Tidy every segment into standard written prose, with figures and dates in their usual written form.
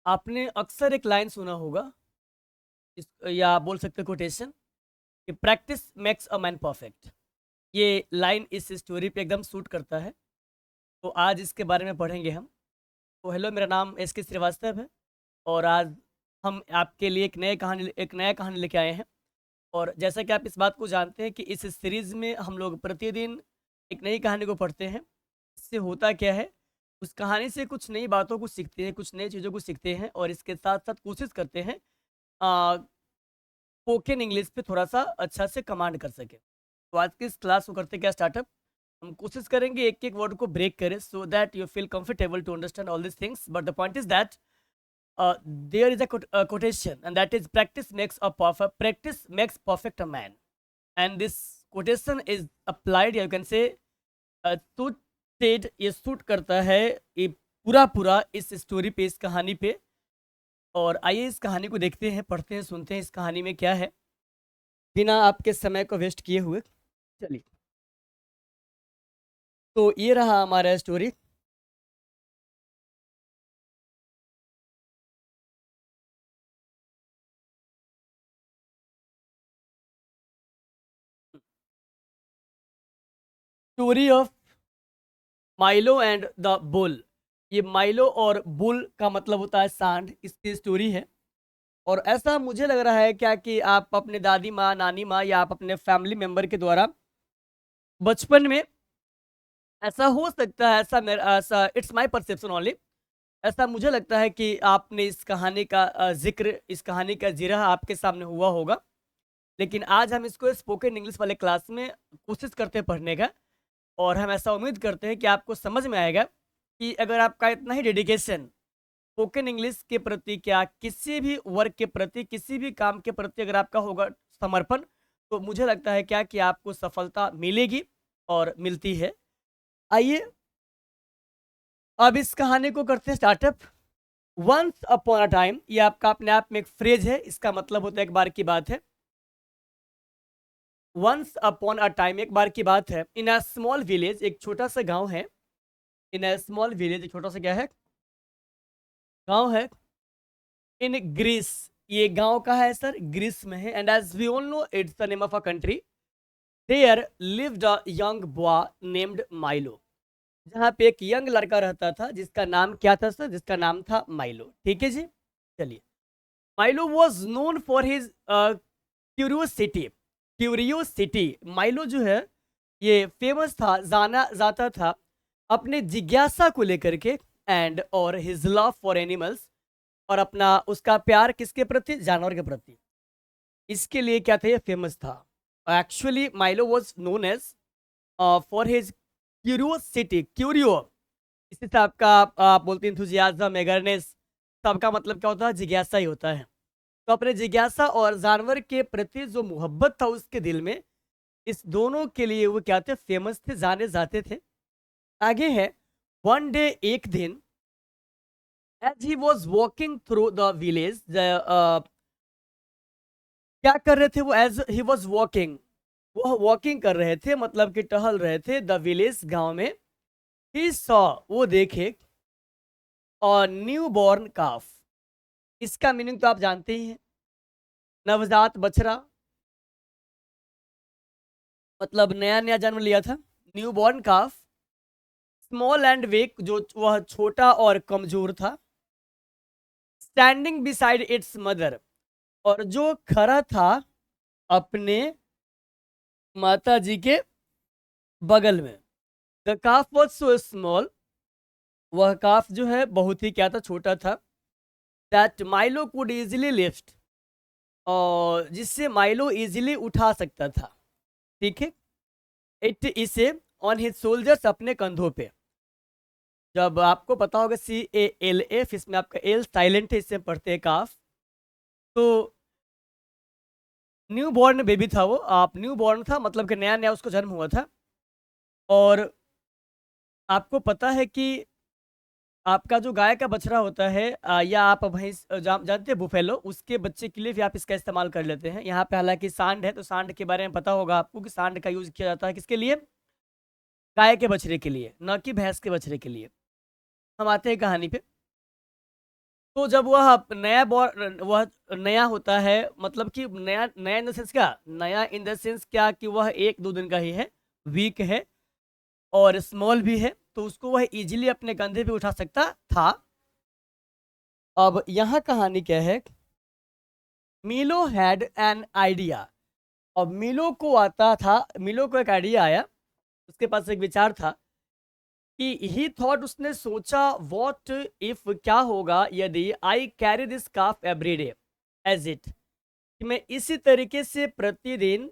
आपने अक्सर एक लाइन सुना होगा या बोल सकते कोटेशन कि practice makes a man perfect. ये लाइन इस स्टोरी पे एकदम सूट करता है। तो आज इसके बारे में पढ़ेंगे हम। तो हेलो, मेरा नाम एस के श्रीवास्तव है और आज हम आपके लिए एक नया कहानी लेके आए हैं। और जैसा कि आप इस बात को जानते हैं कि इस सीरीज़ में हम लोग प्रतिदिन एक नई कहानी को पढ़ते हैं। इससे होता क्या है, उस कहानी से कुछ नई बातों को सीखते हैं, कुछ नई चीज़ों को सीखते हैं और इसके साथ साथ कोशिश करते हैं स्पोकन इंग्लिश पे थोड़ा-सा अच्छा से कमांड कर सकें। तो आज की इस क्लास को करते क्या स्टार्टअप, हम कोशिश करेंगे एक-एक वर्ड को ब्रेक करें so that you feel comfortable to understand all these things, but the point is that there is a quotation and that is practice makes perfect a man, and this quotation is applied, you can say suited, ये suit करता है ये पूरा इस story पे, इस कहानी पे। और आइए इस कहानी को देखते हैं, पढ़ते हैं, सुनते हैं इस कहानी में क्या है, बिना आपके समय को वेस्ट किए हुए। चलिए, तो ये रहा हमारा story. Story of Milo and the bull. ये माइलो और बुल का मतलब होता है सांड, इसकी स्टोरी है। और ऐसा मुझे लग रहा है क्या कि आप अपने दादी माँ, नानी माँ या आप अपने फैमिली मेंबर के द्वारा बचपन में, ऐसा हो सकता है, ऐसा इट्स माय परसेप्शन ओनली, ऐसा मुझे लगता है कि आपने इस कहानी का ज़िक्र, इस कहानी का जिरह आपके सामने हुआ होगा। लेकिन आज हम इसको स्पोकन इंग्लिश वाले क्लास में कोशिश करते हैं पढ़ने का, और हम ऐसा उम्मीद करते हैं कि आपको समझ में आएगा कि अगर आपका इतना ही डेडिकेशन स्पोकन इंग्लिश के प्रति, क्या किसी भी वर्क के प्रति, किसी भी काम के प्रति अगर आपका होगा समर्पण, तो मुझे लगता है क्या कि आपको सफलता मिलेगी और मिलती है। आइए अब इस कहानी को करते हैं startup. Once upon a time, ये आपका अपने आप में एक फ्रेज है, इसका मतलब होता है एक बार की बात है। वंस अपॉन अ टाइम, एक बार की बात है। इन अ स्मॉल विलेज, एक छोटा सा गांव है। इन अ स्मॉल विलेज, एक छोटा सा क्या है, गांव है। इन ग्रीस, ये गांव का है सर, ग्रीस में है। And as we all know it's the name of a country. There lived a young boy named Milo. जहाँ पे एक यंग लड़का रहता था जिसका नाम क्या था सर, जिसका नाम था माइलो। ठीक है जी, चलिए। Milo was known for his curiosity. Curiosity, Milo जो है ये फेमस था, जाना जाता था अपने जिज्ञासा को लेकर के, एंड और हिज लव फॉर एनिमल्स, और अपना उसका प्यार किसके प्रति, जानवर के प्रति। इसके लिए क्या था, ये फेमस था। Actually Milo was known as for his curiosity. Curio, इसी से आपका आप बोलते हैं इंथुजियाज्म, एगरनेस, सबका मतलब क्या होता है, जिज्ञासा ही होता है। तो अपने जिज्ञासा और जानवर के प्रति जो मोहब्बत था उसके दिल में, इस दोनों के लिए वो क्या थे, फेमस थे, जाने जाते थे। आगे है, वन डे, एक दिन, as he was walking through the village, क्या कर रहे थे वो, एज ही वॉज वॉकिंग, वो वॉकिंग कर रहे थे, मतलब कि टहल रहे थे, द विलेज, गांव में। ही सॉ, वो देखे, और न्यू बॉर्न काफ। इसका मीनिंग तो आप जानते ही हैं, नवजात बछड़ा, मतलब नया नया जन्म लिया था। New born calf, small and weak, जो वह छोटा और कमजोर था। स्टैंडिंग बिसाइड इट्स मदर, और जो खड़ा था अपने माता जी के बगल में। The calf was so small, वह काफ जो है बहुत ही क्या था, छोटा था। That Milo could easily lift, और जिससे माइलो इजिली उठा सकता था। ठीक है, इट इसे ऑन हिज सोल्जर्स, अपने कंधों पे। जब आपको पता होगा CALF, इसमें आपका एल साइलेंट है, इससे पढ़ते हैं काफ। तो न्यू बॉर्न बेबी था वो, आप न्यू बॉर्न था, मतलब कि नया नया उसको जन्म हुआ था। और आपको पता है कि आपका जो गाय का बछड़ा होता है, या आप भैंस जानते हैं बुफेलो, उसके बच्चे के लिए भी आप इसका इस्तेमाल कर लेते हैं। यहाँ पे हालांकि सांड है, तो सांड के बारे में पता होगा आपको कि सांड का यूज किया जाता है किसके लिए, गाय के बछड़े के लिए, न कि भैंस के बछड़े के लिए। हम आते हैं कहानी पे। तो जब वह वह नया होता है, मतलब कि नया नया इन द सेंस क्या, नया इन द सेंस क्या कि वह 1-2 दिन का ही है, वीक है और स्मॉल भी है, तो उसको वह इजीली अपने कंधे पे उठा सकता था। अब यहाँ कहानी क्या है, मीलो हैड एन आइडिया। अब मीलो को एक आइडिया आया, उसके पास एक विचार था कि ही थॉट, उसने सोचा, व्हाट इफ, क्या होगा यदि I carry this calf every day as it, कि मैं इसी तरीके से प्रतिदिन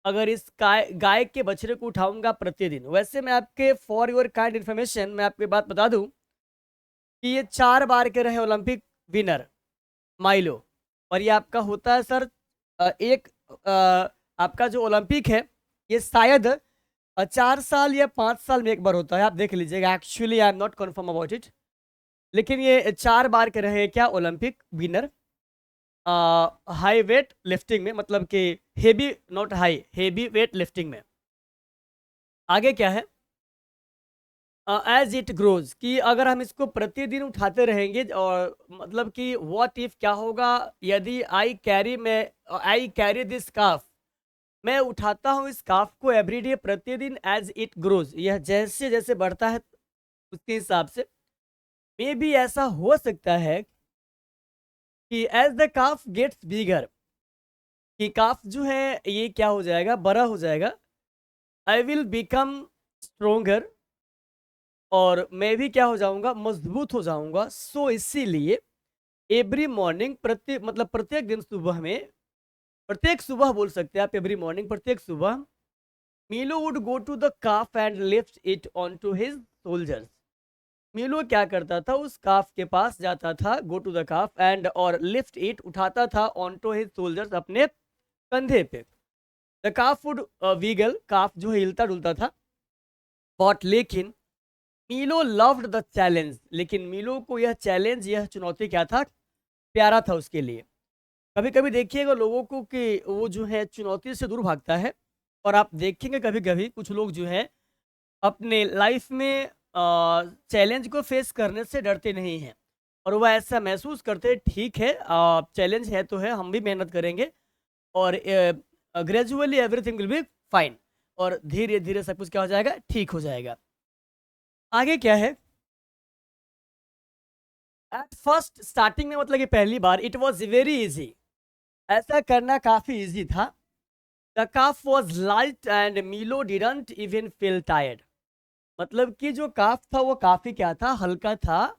अगर इस गाय गाय के बछड़े को उठाऊंगा प्रतिदिन। वैसे मैं आपके फॉर योर काइंड इन्फॉर्मेशन मैं आपको बात बता दूं कि ये 4 बार के रहे ओलंपिक विनर माइलो। और ये आपका होता है सर एक आपका जो ओलंपिक है ये शायद 4 साल या 5 साल में एक बार होता है, आप देख लीजिएगा। Actually I am not confirm about it, लेकिन ये 4 बार के रहे क्या Olympic winner high weight lifting में, मतलब कि heavy, not high, heavy weight lifting में। आगे क्या है, एज इट ग्रोज, कि अगर हम इसको प्रतिदिन उठाते रहेंगे, और मतलब कि व्हाट इफ, क्या होगा यदि आई कैरी दिस काफ, मैं उठाता हूँ इस काफ को एवरीडे प्रतिदिन, एज इट ग्रोज, यह जैसे जैसे बढ़ता है उसके हिसाब से। मे बी ऐसा हो सकता है कि एज द काफ गेट्स बिगर, कि काफ जो है ये क्या हो जाएगा, बड़ा हो जाएगा। आई विल बिकम स्ट्रोंगर, और मैं भी क्या हो जाऊंगा, मजबूत हो जाऊंगा। सो इसीलिए एवरी मॉर्निंग, प्रत्येक दिन सुबह में, प्रत्येक सुबह बोल सकते हैं आप, एवरी मॉर्निंग प्रत्येक सुबह, Milo would go to the calf and lift it on to his shoulders. Milo क्या करता था, उस काफ के पास जाता था, go to the calf and, और लिफ्ट इट, उठाता था, ऑन टू हिज सोल्जर्स, अपने कंधे पे। The calf would wiggle, calf जो है हिलता डुलता था। बट लेकिन मीलो लव्ड द चैलेंज, लेकिन मीलो को यह चैलेंज, यह चुनौती क्या था, प्यारा था उसके लिए। कभी कभी देखिएगा लोगों को कि वो जो है चुनौती से दूर भागता है, और आप देखेंगे कभी कभी कुछ लोग जो है अपने लाइफ में चैलेंज को फेस करने से डरते नहीं हैं, और वह ऐसा महसूस करते हैं ठीक है चैलेंज है तो है, हम भी मेहनत करेंगे, और gradually everything will be fine, और धीरे धीरे सब कुछ क्या हो जाएगा, ठीक हो जाएगा। आगे क्या है, एट फर्स्ट, स्टार्टिंग में, मतलब कि पहली बार, इट वॉज वेरी इजी, ऐसा करना काफी इजी था। The calf was light and मीलो डिडंट इवन फील टायर्ड, मतलब कि जो काफ था वो काफी क्या था, हल्का था।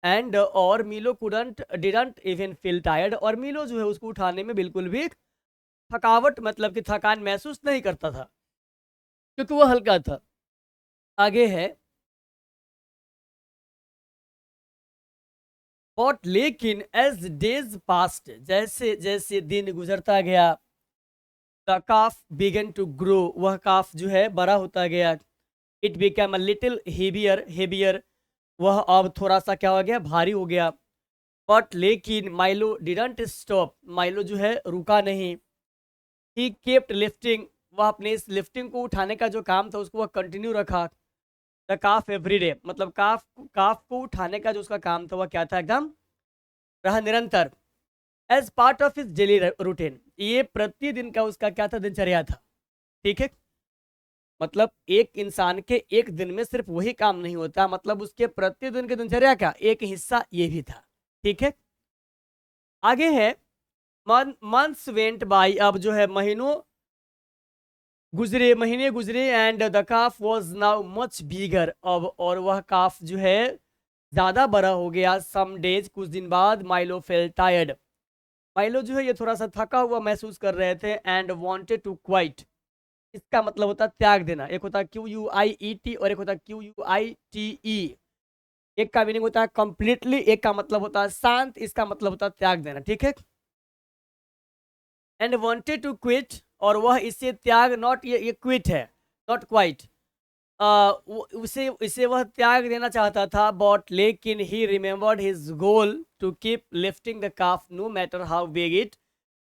एंड और मीलो couldn't didn't even feel tired, और मीलो जो है उसको उठाने में बिल्कुल भी थकावट, मतलब कि थकान महसूस नहीं करता था, क्योंकि वो हल्का था। आगे है, बट लेकिन एज डेज पास्ट, जैसे जैसे दिन गुजरता गया, the calf began to grow, वह काफ जो है बड़ा होता गया। It become a little heavier heavier, वह अब थोड़ा सा क्या हो गया, भारी हो गया। बट लेकिन माइलो डिडंट स्टॉप, माइलो जो है रुका नहीं। ही केप्ट लिफ्टिंग, वह अपने इस लिफ्टिंग को उठाने का जो काम था उसको वह कंटिन्यू रखा। द काफ एवरीडे, मतलब काफ काफ को उठाने का जो उसका काम था वह क्या था, एकदम रहा निरंतर। As part of his daily routine, ये प्रतिदिन का उसका क्या था, दिनचर्या था। ठीक है, मतलब एक इंसान के एक दिन में सिर्फ वही काम नहीं होता, मतलब उसके प्रतिदिन के दिनचर्या का एक हिस्सा ये भी था। ठीक है, आगे है, मंथ्स वेंट बाय, अब जो है महीने गुजरे, and the calf was now much bigger, अब और वह काफ जो है ज्यादा बड़ा हो गया। सम डेज, कुछ दिन बाद, माइलो फेल टायर्ड, माइलो जो है ये थोड़ा सा थका हुआ महसूस कर रहे थे। एंड वांटेड टू क्वाइट, इसका मतलब होता है त्याग देना, एक होता है QUIET और एक होता है QUITE। एक का मीनिंग होता है कंप्लीटली, एक का मतलब होता है शांत, इसका मतलब होता है त्याग देना। ठीक है, एंड वांटेड टू क्विट, और वह इसे त्याग, नॉट ये क्विट है, नॉट क्वाइट, उसे इसे वह त्याग देना चाहता था। बट लेकिन he remembered his goal to keep lifting the calf no matter how big it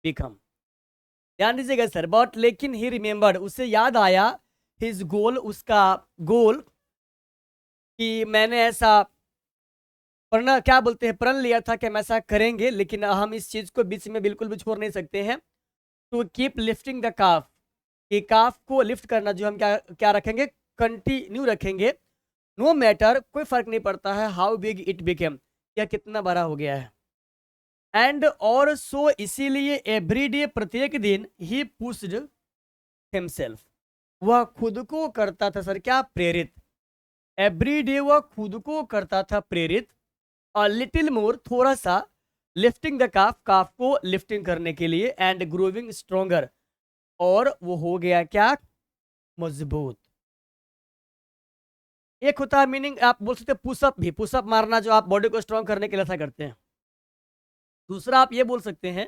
become. ध्यान दीजिएगा सर, बट लेकिन ही रिमेंबर्ड, उसे याद आया, हिज गोल, उसका गोल, कि मैंने ऐसा प्रण क्या बोलते हैं, प्रण लिया था कि हम ऐसा करेंगे, लेकिन हम इस चीज को बीच में बिल्कुल भी छोड़ नहीं सकते हैं। To keep lifting the calf, कि काफ को लिफ्ट करना जो हम क्या क्या रखेंगे, कंटिन्यू रखेंगे। नो मैटर, कोई फर्क नहीं पड़ता है हाउ बिग इट बिकेम, या कितना बड़ा हो गया है। एंड और सो इसीलिए एवरीडे, प्रत्येक दिन, ही पुश्ड हिमसेल्फ, वह खुद को करता था सर क्या, प्रेरित। एवरीडे वह खुद को करता था प्रेरित, और लिटिल मोर, थोड़ा सा, लिफ्टिंग द काफ, काफ को लिफ्टिंग करने के लिए, एंड ग्रोविंग स्ट्रोंगर, और वो हो गया क्या, मजबूत। एक होता है मीनिंग, आप बोल सकते हैं पुशअप भी, पुशअप मारना जो आप बॉडी को स्ट्रांग करने के लिए ऐसा करते हैं। दूसरा आप ये बोल सकते हैं,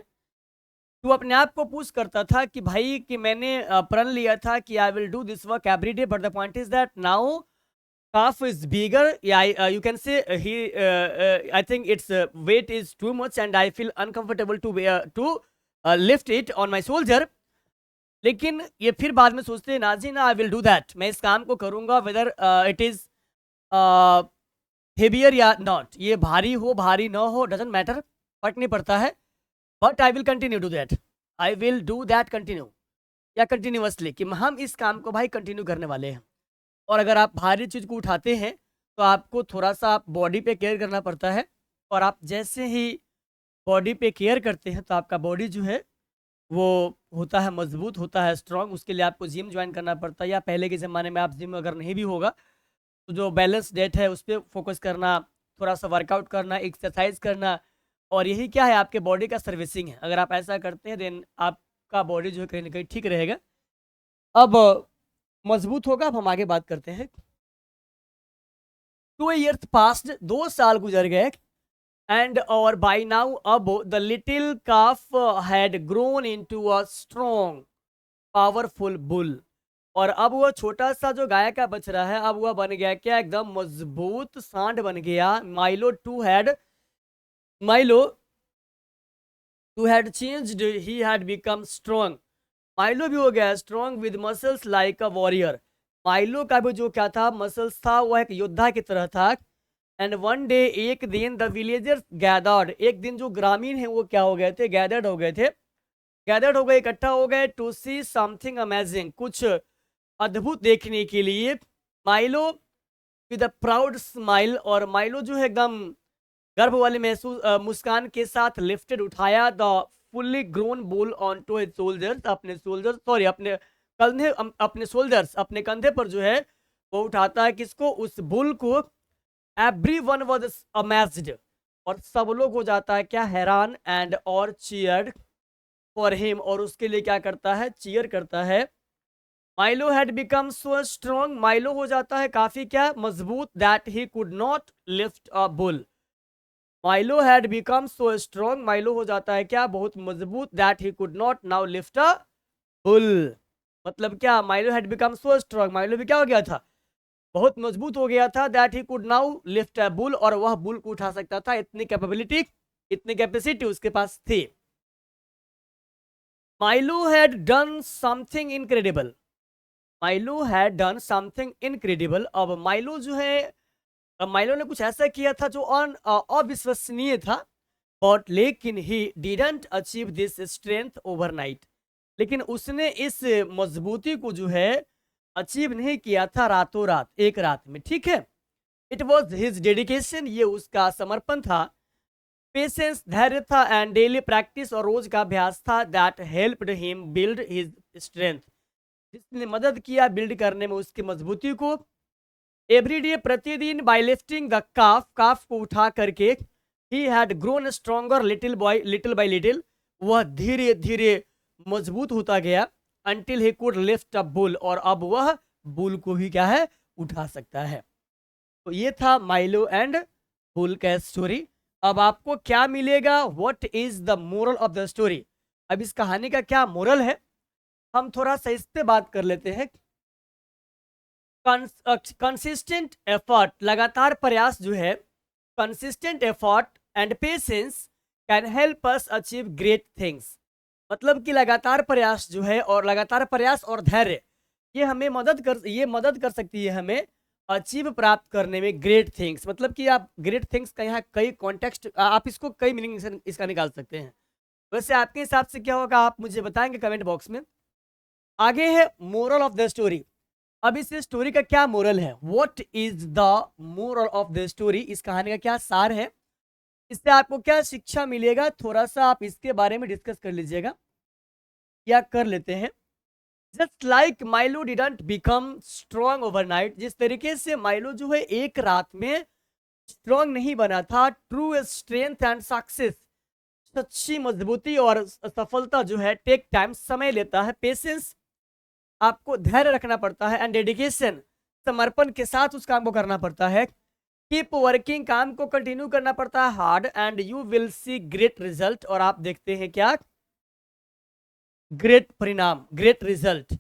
तू अपने आप को पुश करता था कि भाई कि मैंने प्रण लिया था कि I will do this work every day, but the point is that now calf is bigger. Yeah, you can say I think its weight is too much and I feel uncomfortable to lift it on my shoulder. लेकिन ये फिर बाद में सोचते हैं Nazi ना, I will do that, मैं इस काम को करूंगा वेदर इट इज हेवियर या नॉट, ये भारी हो भारी ना हो, डजेंट मैटर, फर्क नहीं पड़ता है, but I will continue do that, I will do that continue, या कंटिन्यूअसली, कि हम इस काम को भाई कंटिन्यू करने वाले हैं। और अगर आप भारी चीज़ को उठाते हैं तो आपको थोड़ा सा बॉडी पे केयर करना पड़ता है, और आप जैसे ही बॉडी पे केयर करते हैं तो आपका बॉडी जो है वो होता है मजबूत, होता है स्ट्रांग। उसके लिए आपको जिम ज्वाइन करना पड़ता है, या पहले के ज़माने में आप जिम अगर नहीं भी होगा तो जो बैलेंस डाइट है उस पर फोकस करना, थोड़ा सा वर्कआउट करना, एक्सरसाइज करना, और यही क्या है, आपके बॉडी का सर्विसिंग है। अगर आप ऐसा करते हैं देन आपका बॉडी जो है कहीं ना कहीं ठीक रहेगा, अब मजबूत होगा। अब हम आगे बात करते हैं। 2 years passed, 2 साल गुजर गए, एंड और बाई नाउ अब the little calf had grown into a strong powerful bull, और अब वह छोटा सा जो गाय का बछड़ा है अब वह बन गया क्या, एकदम मजबूत सांड बन गया। Milo too had changed, he had become strong, Milo भी हो गया strong with muscles like a warrior. Milo का भी जो क्या था, मसल्स था, वह एक योद्धा की तरह था। एंड वन डे, एक दिन, द विलेजर्स गैदर्ड, एक दिन जो ग्रामीण है वो क्या हो गए थे, गैदर्ड हो गए थे, गैदर्ड हो गए, इकट्ठा हो गए, टू सी समथिंग अमेजिंग, कुछ अद्भुत देखने के लिए। Milo with a proud smile, और माइलो जो है एकदम गर्व वाले महसूस मुस्कान के साथ लिफ्टेड, उठाया the fully grown bull on to his shoulders, अपने शोल्डर सॉरी अपने कंधे, अपने शोल्डर्स, अपने कंधे पर जो है वो उठाता है, किसको, उस बुल को। एवरीवन वाज अमेज्ड, और सब लोग हो जाता है क्या, हैरान, एंड और चीयर्ड फॉर हिम, और उसके लिए क्या करता है, चीयर करता है। Milo had become so strong, Milo हो जाता है काफी क्या, मजबूत, that he could not lift a bull, Milo had become so strong, Milo हो जाता है क्या, बहुत मजबूत, that he could not now lift a bull. मतलब क्या, Milo had become so strong, Milo भी क्या हो गया था, बहुत मजबूत हो गया था, that he could now lift a bull, और वह बुल को उठा सकता था, इतनी कैपेबिलिटी, इतनी कैपेसिटी उसके पास थी। Milo had done something incredible, Milo had done something incredible, अब माइलो जो है, माइलो ने कुछ ऐसा किया था जो अविश्वसनीय था, बट लेकिन he didn't achieve this strength overnight, लेकिन उसने इस मजबूती को जो है अचीव नहीं किया था रातों रात, एक रात में, ठीक है। इट वॉज हिज डेडिकेशन, ये उसका समर्पण था, पेशेंस, धैर्य था, एंड डेली प्रैक्टिस, और रोज का अभ्यास था, that helped him build his strength, जिसने मदद किया बिल्ड करने में उसकी मजबूती को। एवरीडे, प्रतिदिन, बाय लिफ्टिंग द काफ, काफ को उठा करके, he had grown stronger little bye little, वह धीरे धीरे मजबूत होता गया, until he could lift a bull, और अब वह बुल को भी क्या है, उठा सकता है। तो ये था माइलो एंड बुल का स्टोरी। अब आपको क्या मिलेगा, what is the moral of the story, अब इस कहानी का क्या मोरल है, हम थोड़ा सा इस पे बात कर लेते हैं। कंसिस्टेंट एफर्ट, लगातार प्रयास जो है, consistent effort and patience can help us achieve great things, मतलब कि लगातार प्रयास जो है, और लगातार प्रयास और धैर्य, ये मदद कर सकती है हमें अचीव प्राप्त करने में ग्रेट थिंग्स, मतलब कि आप ग्रेट थिंग्स का यहाँ कई कॉन्टेक्स्ट, आप इसको कई मीनिंग इसका निकाल सकते हैं। वैसे आपके हिसाब से क्या होगा, आप मुझे बताएंगे कमेंट बॉक्स में। आगे है मोरल ऑफ द स्टोरी। अब इस स्टोरी का क्या मोरल है, what is the moral of the story, इस कहानी का क्या सार है, इससे आपको क्या शिक्षा मिलेगा, थोड़ा सा आप इसके बारे में डिस्कस कर लीजिएगा या कर लेते हैं। Just like Milo didn't become strong overnight, जिस तरीके से माइलो जो है एक रात में स्ट्रॉन्ग नहीं बना था, ट्रू स्ट्रेंथ एंड सक्सेस, सच्ची मजबूती और सफलता जो है टेक टाइम, समय लेता है, पेशेंस, आपको धैर्य रखना पड़ता है, एंड डेडिकेशन, समर्पण के साथ उस काम को करना पड़ता है, कीप वर्किंग, काम को कंटिन्यू करना पड़ता है hard, and you will C great result, और आप देखते हैं क्या, ग्रेट परिणाम, great result.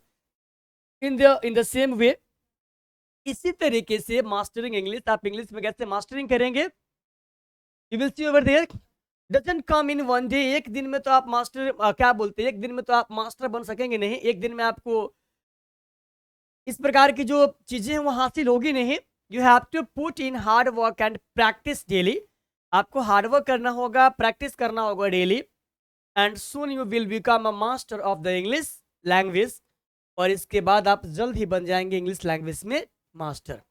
In the same way, इसी तरीके से मास्टरिंग इंग्लिश, आप इंग्लिश में कैसे मास्टरिंग करेंगे, you will see over there, doesn't come in one day, एक दिन में तो आप मास्टर क्या बोलते हैं, एक दिन में तो आप मास्टर बन सकेंगे नहीं, एक दिन में आपको इस प्रकार की जो चीजें हैं वो हासिल होगी नहीं। You have to put in hard work and practice daily, आपको हार्ड वर्क करना होगा, प्रैक्टिस करना होगा daily, and soon you will become a master of the English language, और इसके बाद आप जल्द ही बन जाएंगे इंग्लिश लैंग्वेज में मास्टर,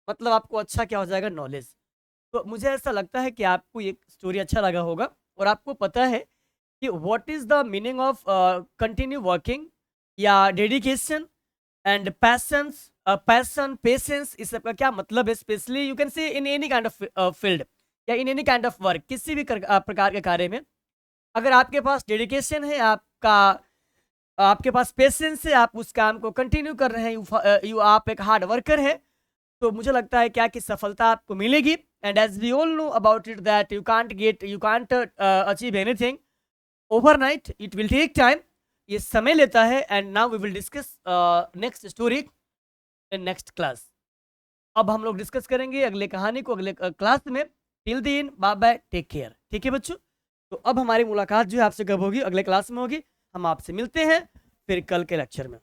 मतलब आपको अच्छा क्या हो जाएगा, नॉलेज। तो मुझे ऐसा लगता है कि आपको ये स्टोरी अच्छा लगा होगा, और आपको पता है कि what is the meaning of continue working या dedication and passions, passion, patience, इस सब का क्या मतलब है, specially you can say in any kind of field या in any kind of work, किसी भी प्रकार के कार्य में अगर आपके पास डेडिकेशन है, आपके पास पेशेंस है, आप उस काम को कंटिन्यू कर रहे हैं, यू आप एक हार्ड वर्कर है, तो मुझे लगता है क्या कि सफलता आपको मिलेगी। And as we all know about it that you can't achieve anything overnight, it will take time, ये समय लेता है। And now we will discuss next story in next class. अब हम लोग डिस्कस करेंगे अगले कहानी को अगले क्लास में। टिल दिन बाय बाय, टेक केयर, ठीक है बच्चों। तो अब हमारी मुलाकात जो है आपसे कब होगी, अगले क्लास में होगी। हम आपसे मिलते हैं फिर कल के लेक्चर में।